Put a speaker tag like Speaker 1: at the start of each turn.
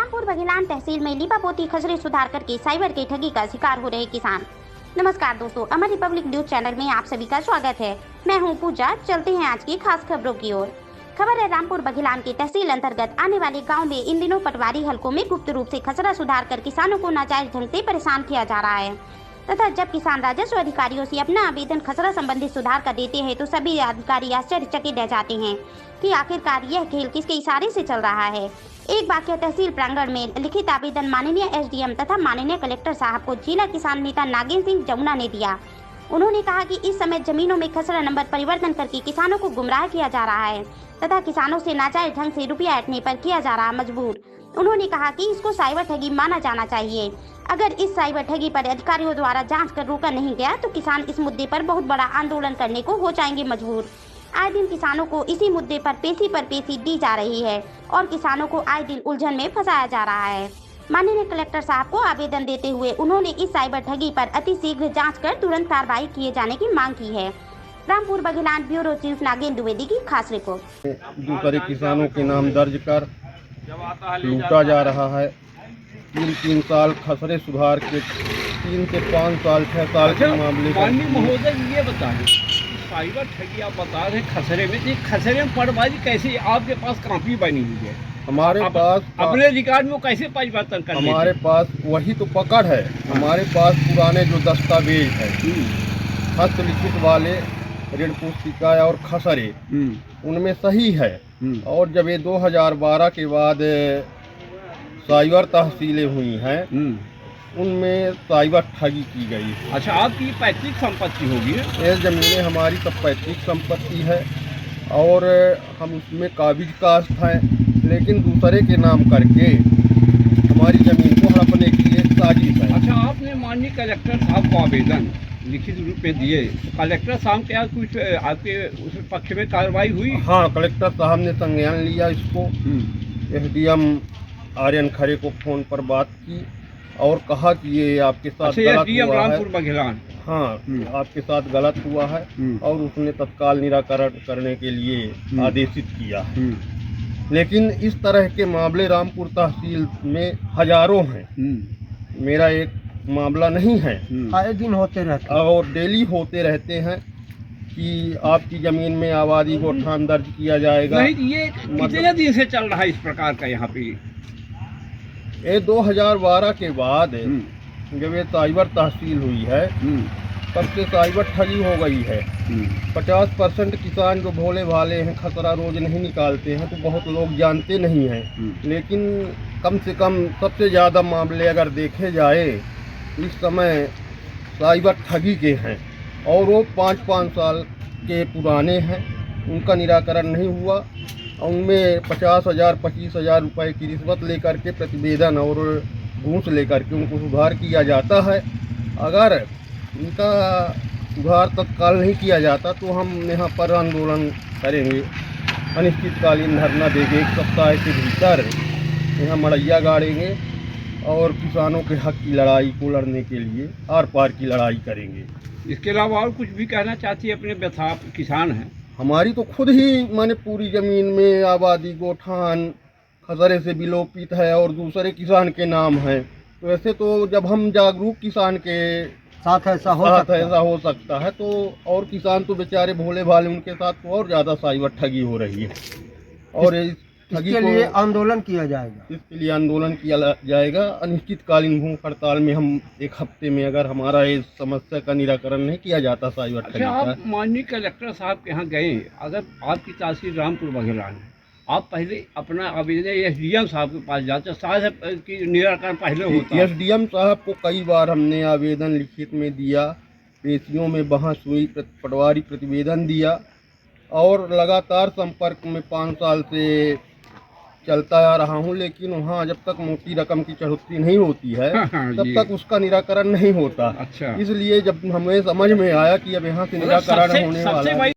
Speaker 1: रामपुर बघेलान तहसील में लीपापोती खसरे सुधार करके साइबर की ठगी का शिकार हो रहे किसान। नमस्कार दोस्तों, अमर रिपब्लिक न्यूज चैनल में आप सभी का स्वागत है। मैं हूं पूजा। चलते हैं आज की खास खबरों की ओर। खबर है रामपुर बघेलान के तहसील अंतर्गत आने वाले गांव में इन दिनों पटवारी हलकों में गुप्त रूप से खसरा सुधार कर किसानों को नाजायज ढंग से परेशान किया जा रहा है तथा जब किसान राजस्व अधिकारियों से अपना आवेदन खसरा संबंधी सुधार कर देते हैं तो सभी अधिकारी आश्चर्यचकित रह जाते हैं कि आखिरकार यह खेल किसके इशारे से चल रहा है। एक वाक्य तहसील प्रांगण में लिखित आवेदन माननीय एसडीएम तथा माननीय कलेक्टर साहब को जिला किसान नेता नागेंद्र सिंह जमुना ने दिया। उन्होंने कहा कि इस समय जमीनों में खसरा नंबर परिवर्तन करके किसानों को गुमराह किया जा रहा है तथा किसानों से नाजायज ढंग से रुपया ऐंठने पर किया जा रहा मजबूर। उन्होंने कहा कि इसको साइबर ठगी माना जाना चाहिए। अगर इस साइबर ठगी पर अधिकारियों द्वारा जांच कर रोका नहीं गया तो किसान इस मुद्दे पर बहुत बड़ा आंदोलन करने को हो जाएंगे मजबूर। आए दिन किसानों को इसी मुद्दे पर पेशी दी जा रही है और किसानों को आए दिन उलझन में फंसाया जा रहा है। माननीय कलेक्टर साहब को आवेदन देते हुए उन्होंने इस साइबर ठगी पर अति शीघ्र जाँच कर तुरंत कार्रवाई किए जाने की मांग की है। रामपुर बघेलान ब्यूरो चीफ नागेंद्र द्विवेदी की खास रिपोर्ट।
Speaker 2: दूसरे किसानों के नाम दर्ज कर लूटा जा रहा है। 3 साल खसरे सुधार के 3 से 5 साल 6 साल के मामले।
Speaker 3: माननीय महोदय, ये बताएं, साइबर ठगी आप बता रहे खसरे में, ये खसरे में पटवारी कैसे आपके पास कॉपी बनी हुई है?
Speaker 2: हमारे पास
Speaker 3: अपने रिकॉर्ड में कैसे परिवर्तन कर?
Speaker 2: हमारे पास वही तो पकड़ है। हमारे पास पुराने जो दस्तावेज है हस्तलिखित वाले ऋण पुस्तिका और खसरे उनमें सही है। और जब ये 2012 के बाद साइबर तहसीलें हुई हैं उनमें साइबर ठगी की गई।
Speaker 3: अच्छा, आपकी पैतृक संपत्ति होगी?
Speaker 2: ये ज़मीनें हमारी सब पैतृक संपत्ति है और हम उसमें काबिज कास्ट हैं, लेकिन दूसरे के नाम करके हमारी ज़मीन को हड़पने की एक साजिश है।
Speaker 3: अच्छा, आपने माननीय कलेक्टर साहब को आवेदन लिखित रूप में दिए, कलेक्टर साहब के यहाँ कुछ आपके उस पक्ष में कार्रवाई हुई?
Speaker 2: हाँ, कलेक्टर साहब ने संज्ञान लिया इसको। एसडीएम आर्यन खरे को फ़ोन पर बात की और कहा कि ये आपके साथ गलत हुआ है।
Speaker 3: रामपुर बघेलान,
Speaker 2: हाँ, आपके साथ गलत हुआ है और उसने तत्काल निराकरण करने के लिए आदेशित किया। लेकिन इस तरह के मामले रामपुर तहसील में हजारों हैं। मेरा एक मामला नहीं है,
Speaker 4: आए दिन होते रहते
Speaker 2: और डेली होते रहते हैं कि आपकी ज़मीन में आबादी को ठान दर्ज किया जाएगा।
Speaker 3: नहीं, ये कितने दिन से चल रहा है इस प्रकार का यहाँ पे?
Speaker 2: ये 2012 के बाद जब ये साइबर तहसील हुई है तब से साइबर ठगी हो गई है। 50% किसान जो भोले भाले हैं, खसरा रोज नहीं निकालते हैं, तो बहुत लोग जानते नहीं हैं। लेकिन कम से कम सबसे ज़्यादा मामले अगर देखे जाए इस समय साइबर ठगी के हैं और वो 5-5 साल के पुराने हैं। उनका निराकरण नहीं हुआ। उनमें 50,000 25,000 रुपये की रिश्वत लेकर के प्रतिवेदन और घूस लेकर के उनको सुधार किया जाता है। अगर इनका सुधार तत्काल नहीं किया जाता तो हम यहाँ पर आंदोलन करेंगे, अनिश्चितकालीन धरना देंगे। 1 सप्ताह के भीतर यहाँ मड़ैया गाड़ेंगे और किसानों के हक की लड़ाई को लड़ने के लिए आर पार की लड़ाई करेंगे।
Speaker 3: इसके अलावा और कुछ भी कहना चाहती है? अपने व्यथा किसान हैं,
Speaker 2: हमारी तो खुद ही माने पूरी ज़मीन में आबादी गोठान खसरे से विलोपित है और दूसरे किसान के नाम है। तो ऐसे तो जब हम जागरूक किसान के
Speaker 4: साथ ऐसा
Speaker 2: हो सकता है तो और किसान तो बेचारे भोले भाले, उनके साथ तो और ज़्यादा साइबर ठगी हो रही है। और
Speaker 4: इसके लिए आंदोलन किया जाएगा।
Speaker 2: इसके लिए आंदोलन किया जाएगा। अनिश्चितकालीन भूख हड़ताल में हम 1 हफ्ते में अगर हमारा इस समस्या का निराकरण नहीं किया जाता साइबर ठगी का।
Speaker 3: आप माननीय कलेक्टर साहब के यहाँ गए, अगर आपकी तहसील रामपुर बघेलान है, आप पहले अपना आवेदन एसडीएम साहब के पास जाते, शायद की निराकरण पहले होता।
Speaker 2: एसडीएम साहब को कई बार हमने आवेदन लिखित में दिया, पेशियों में बहस हुई, पटवारी प्रतिवेदन दिया और लगातार संपर्क में 5 साल से चलता आ रहा हूँ। लेकिन वहाँ जब तक मोटी रकम की चढ़ौती नहीं होती है तब तक उसका निराकरण नहीं होता।
Speaker 3: अच्छा,
Speaker 2: इसलिए जब हमें समझ में आया कि अब यहाँ से निराकरण होने वाला है।